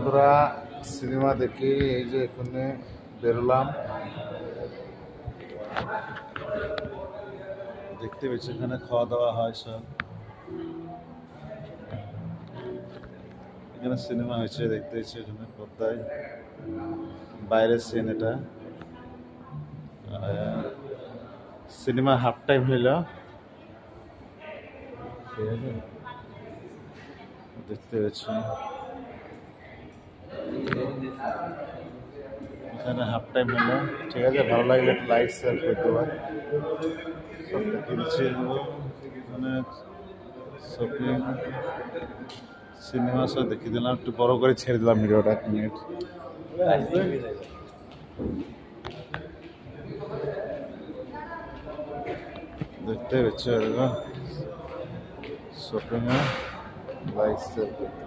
বন্ধুরা সিনেমা দেখে এই যে এখানে বেরোলাম, দেখতে পেয়েছি এখানে খাওয়া দাওয়া হয় সব। এখানে সিনেমা হয়েছে দেখতে পেয়েছি এখানে পর্দায়, বাইরের সিন এটা। সিনেমা হাফ টাইম হইল, ঠিক আছে দেখতে পেয়েছি এখানে হাফ টাইম হলো, ঠিক আছে। ভালো লাগলে একটু লাইক শেয়ার করে দেওয়া, সবটা কিনছি মানে শপিং সিনেমা সব দেখিয়ে দিলাম, একটু বড় করে ছেড়ে দিলাম ভিডিওটা 1 মিনিট। দেখতে পেয়েছি শপিং লাইক শেয়ার করতে।